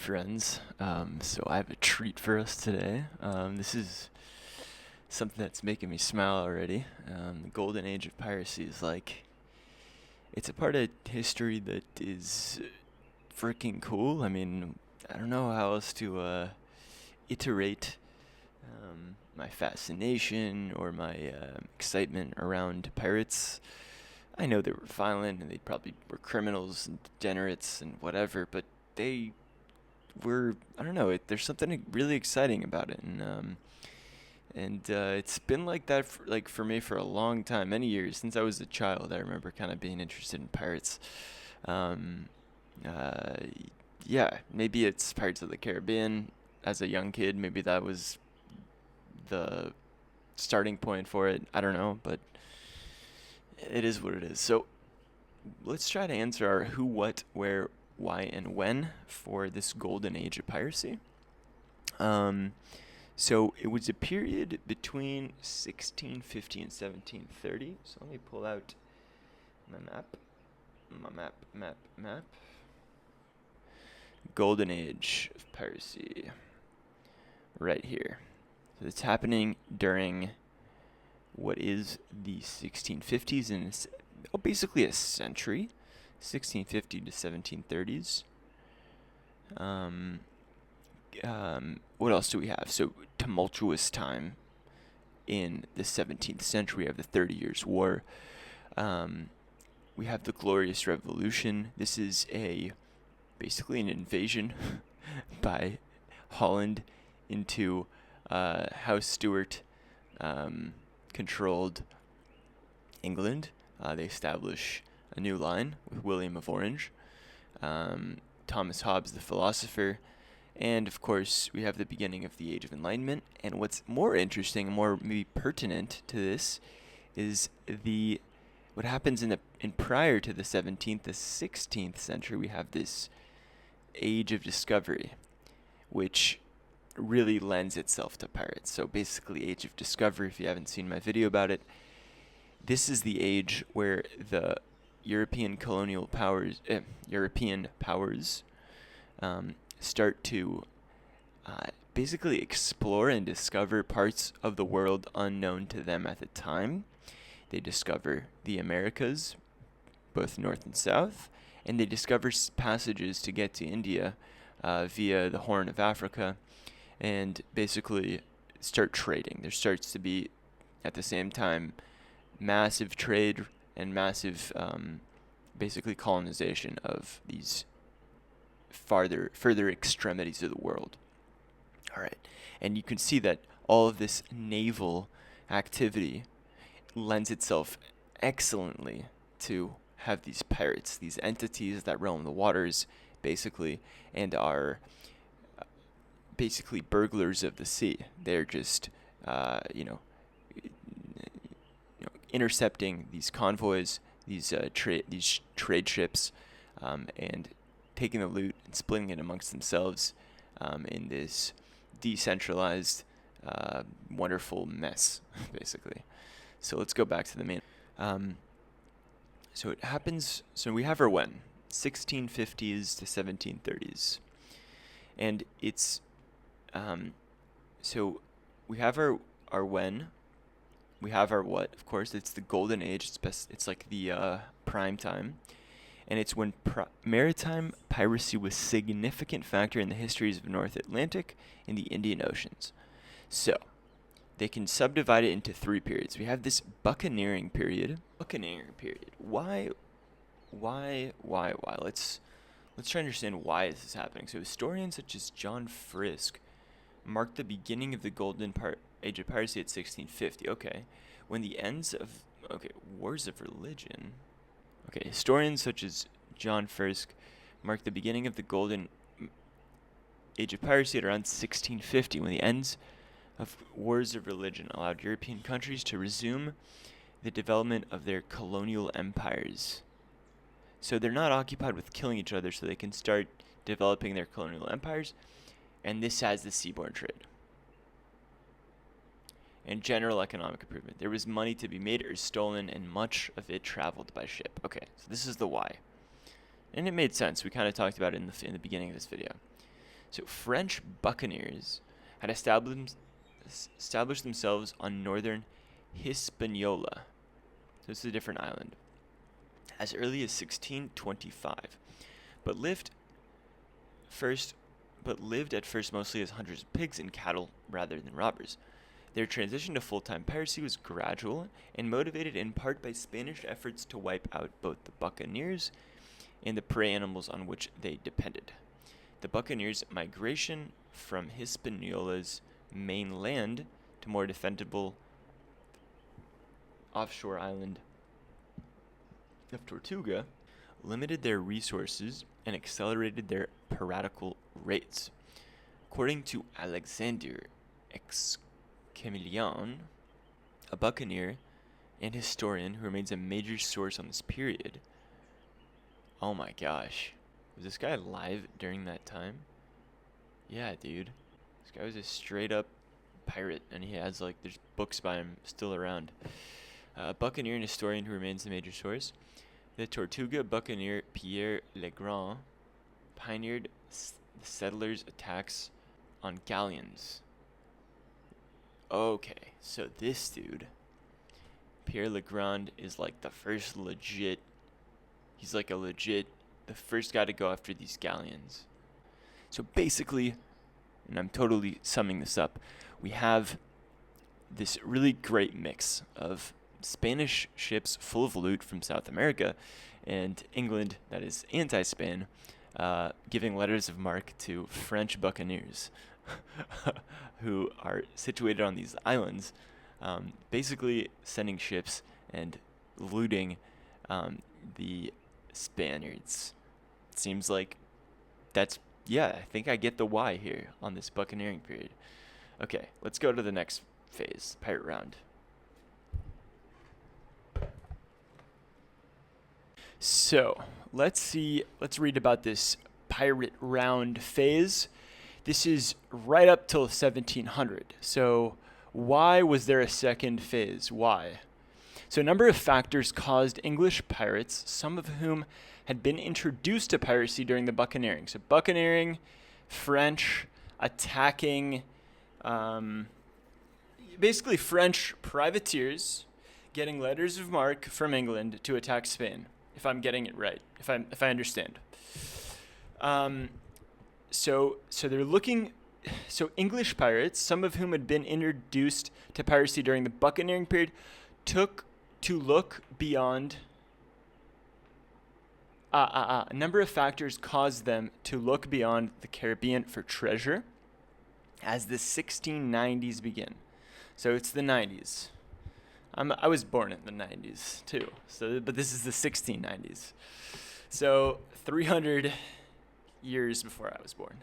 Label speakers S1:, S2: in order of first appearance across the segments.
S1: friends. So I have a treat for us today. This is something that's making me smile already. The Golden Age of Piracy is it's a part of history that is freaking cool. I mean, I don't know how else to iterate my fascination or my excitement around pirates. I know they were violent and they probably were criminals and degenerates and whatever, but they I don't know, there's something really exciting about it, and it's been like that for me for a long time, many years since I was a child. I remember kind of being interested in pirates. Um, uh, yeah, maybe it's Pirates of the Caribbean as a young kid. Maybe that was the starting point for it. I don't know, but it is what it is. So let's try to answer our who, what, where, why, and when for this golden age of piracy. So it was a period between 1650 and 1730. So let me pull out my map. Golden Age of Piracy, right here. So it's happening during what is the 1650s, and it's basically a century, 1650 to 1730s. What else do we have? So tumultuous time in the 17th century. We have the 30 Years' War. We have the Glorious Revolution. This is basically an invasion by Holland into House Stuart controlled England. They establish a new line with William of Orange, Thomas Hobbes the philosopher, and of course we have the beginning of the Age of Enlightenment. And what's more interesting, more maybe pertinent to this, is what happens in prior to the 17th, the 16th century. We have this Age of Discovery, which really lends itself to pirates. So basically, Age of Discovery, if you haven't seen my video about it, this is the age where the European powers start to basically explore and discover parts of the world unknown to them at the time. They discover the Americas, both north and south, and they discover passages to get to India via the Horn of Africa, and basically start trading. There starts to be, at the same time, massive trade and massive basically colonization of these further extremities of the world. All right, and you can see that all of this naval activity lends itself excellently to have these pirates, these entities that roam the waters, basically, and are basically burglars of the sea. They're just, intercepting these convoys, these trade ships, and taking the loot and splitting it amongst themselves in this decentralized, wonderful mess, basically. So let's go back to the main. So it happens. So we have our when 1650s to 1730s, and it's so we have our when. We have our what, of course. It's the golden age. It's like the prime time, and it's when maritime piracy was a significant factor in the histories of the North Atlantic and the Indian Oceans. So they can subdivide it into three periods. We have this buccaneering period. Why? Let's try to understand why this is happening. So historians such as John Frisk marked the beginning of the golden age of piracy at 1650. Okay, when the ends of wars of religion. Okay, historians such as John Frisk marked the beginning of the golden age of piracy at around 1650, when the ends of wars of religion allowed European countries to resume the development of their colonial empires. So they're not occupied with killing each other, so they can start developing their colonial empires, and this has the seaborne trade and general economic improvement. There was money to be made or stolen, and much of it traveled by ship. Okay, so this is the why. And it made sense. We kind of talked about it in the beginning of this video. So French buccaneers had established themselves on northern Hispaniola. So this is a different island. As early as 1625, but lived first, but lived at first mostly as hunters of pigs and cattle rather than robbers. Their transition to full-time piracy was gradual and motivated in part by Spanish efforts to wipe out both the buccaneers and the prey animals on which they depended. The buccaneers' migration from Hispaniola's mainland to more defendable offshore island of Tortuga limited their resources and accelerated their piratical rates. According to Alexander Exquemelian, a buccaneer and historian who remains a major source on this period. Oh my gosh. Was this guy alive during that time? Yeah, dude. This guy was a straight up pirate, and he has, like, there's books by him still around. A buccaneer and historian who remains the major source. The Tortuga buccaneer Pierre Legrand pioneered the settlers' attacks on galleons. Okay, so this dude, Pierre Legrand, is like the first legit, he's like the first guy to go after these galleons. So basically, and I'm totally summing this up, we have this really great mix of Spanish ships full of loot from South America and England, that is anti-Spain, giving letters of marque to French buccaneers who are situated on these islands, basically sending ships and looting the Spaniards. It seems like that's, yeah, I think I get the why here on this buccaneering period. Okay, let's go to the next phase, pirate round. So, let's read about this pirate round phase. This is right up till 1700. So, why was there a second phase? Why? So, a number of factors caused English pirates, some of whom had been introduced to piracy during the buccaneering. So, buccaneering, French, attacking, basically French privateers getting letters of marque from England to attack Spain. If I'm getting it right, if I understand. So they're looking. So English pirates, some of whom had been introduced to piracy during the buccaneering period, took to look beyond. A number of factors caused them to look beyond the Caribbean for treasure, as the 1690s begin. So it's the 90s. I was born in the 90s too, but this is the 1690s. So 300 years before I was born.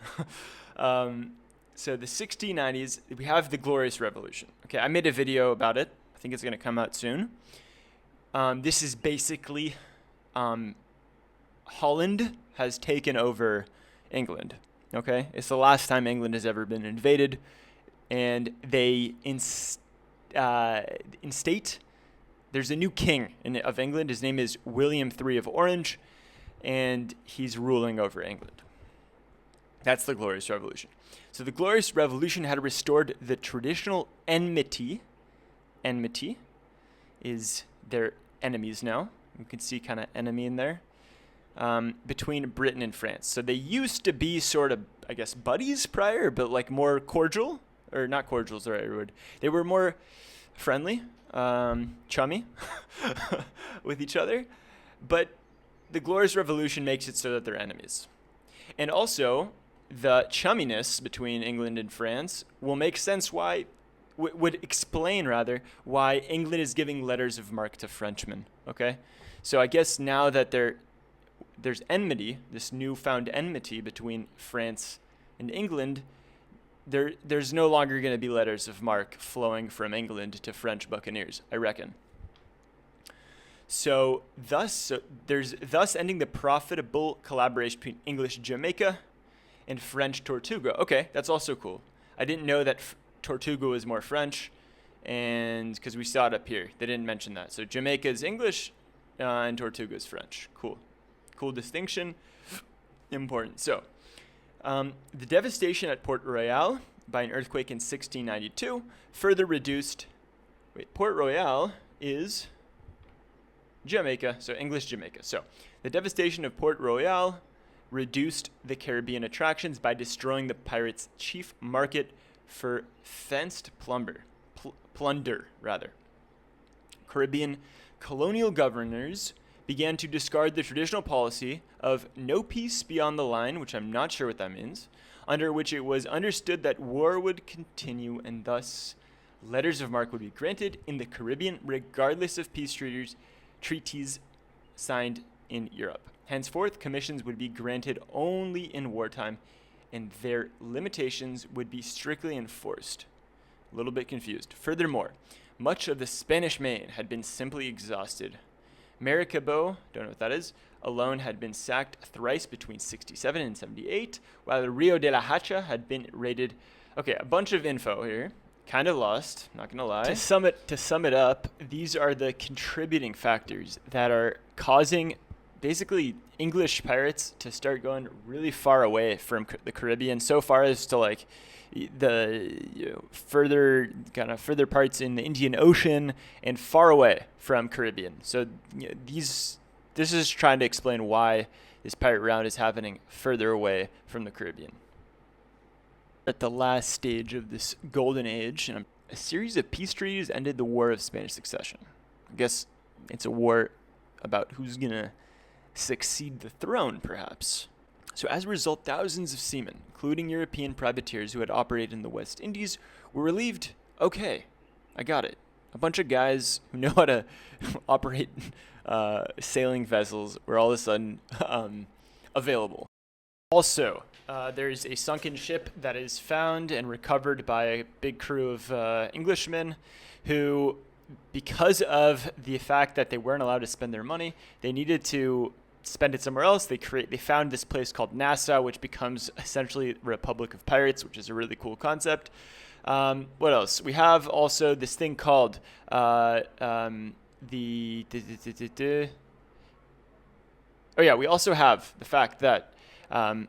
S1: So the 1690s, we have the Glorious Revolution. Okay, I made a video about it. I think it's going to come out soon. This is basically Holland has taken over England. Okay, it's the last time England has ever been invaded, and they instate, there's a new king of England. His name is William III of Orange, and he's ruling over England. That's the Glorious Revolution. So the Glorious Revolution had restored the traditional enmity. Enmity is their enemies now. You can see kind of enemy in there. Between Britain and France. So they used to be sort of, I guess, buddies prior, but like more cordial. Or not cordial is the right word. They were more friendly, chummy with each other. But the Glorious Revolution makes it so that they're enemies. And also, the chumminess between England and France will make sense why, would explain rather, why England is giving letters of marque to Frenchmen. Okay? So I guess now that there's enmity, this newfound enmity between France and England, there's no longer going to be letters of marque flowing from England to French buccaneers, I reckon. So there's thus ending the profitable collaboration between English Jamaica and French Tortuga. Okay, that's also cool. I didn't know that Tortuga was more French, and because we saw it up here, they didn't mention that. So Jamaica is English, and Tortuga is French. Cool distinction, important. So The devastation at Port Royal by an earthquake in 1692 further reduced. Port Royal is Jamaica, so English Jamaica. So the devastation of Port Royal reduced the Caribbean attractions by destroying the pirates' chief market for fenced plunder. Caribbean colonial governors began to discard the traditional policy of no peace beyond the line, which I'm not sure what that means, under which it was understood that war would continue and thus letters of marque would be granted in the Caribbean regardless of peace treaties signed in Europe. Henceforth, commissions would be granted only in wartime, and their limitations would be strictly enforced. A little bit confused. Furthermore, much of the Spanish Main had been simply exhausted. Maracaibo, don't know what that is, alone had been sacked thrice between 67 and 78, while the Rio de la Hacha had been raided. Okay, a bunch of info here. Kind of lost, not going to lie. To sum it up, these are the contributing factors that are causing basically English pirates to start going really far away from the Caribbean, so far as to like the further parts in the Indian Ocean and far away from Caribbean. So this is trying to explain why this pirate round is happening further away from the Caribbean. At the last stage of this golden age, and a series of peace treaties ended the War of Spanish Succession. I guess it's a war about who's going to succeed the throne, perhaps. So as a result, thousands of seamen, including European privateers who had operated in the West Indies, were relieved. Okay, I got it. A bunch of guys who know how to operate sailing vessels were all of a sudden available. Also, there's a sunken ship that is found and recovered by a big crew of Englishmen who, because of the fact that they weren't allowed to spend their money, they needed to spend it somewhere else. They found this place called Nassau, which becomes essentially the Republic of Pirates, which is a really cool concept. What else? We have also this thing called we also have the fact that a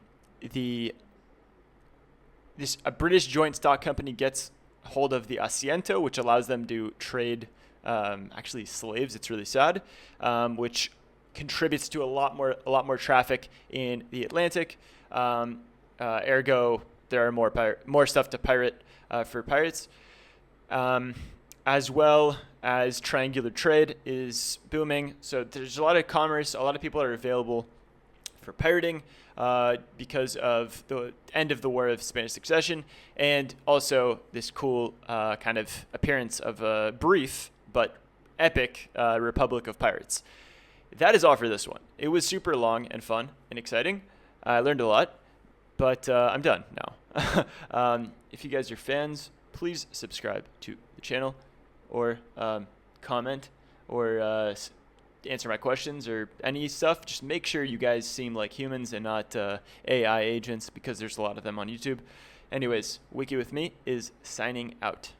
S1: British joint stock company gets hold of the Asiento, which allows them to trade actually slaves. It's really sad, which contributes to a lot more traffic in the Atlantic. Ergo, there are more stuff to pirate for pirates, as well as triangular trade is booming. So there's a lot of commerce. A lot of people are available for pirating because of the end of the War of Spanish Succession, and also this cool kind of appearance of a brief but epic Republic of Pirates. That is all for this one. It was super long and fun and exciting. I learned a lot, but I'm done now. If you guys are fans, please subscribe to the channel or comment or answer my questions or any stuff. Just make sure you guys seem like humans and not AI agents, because there's a lot of them on YouTube. Anyways, Wiki with me is signing out.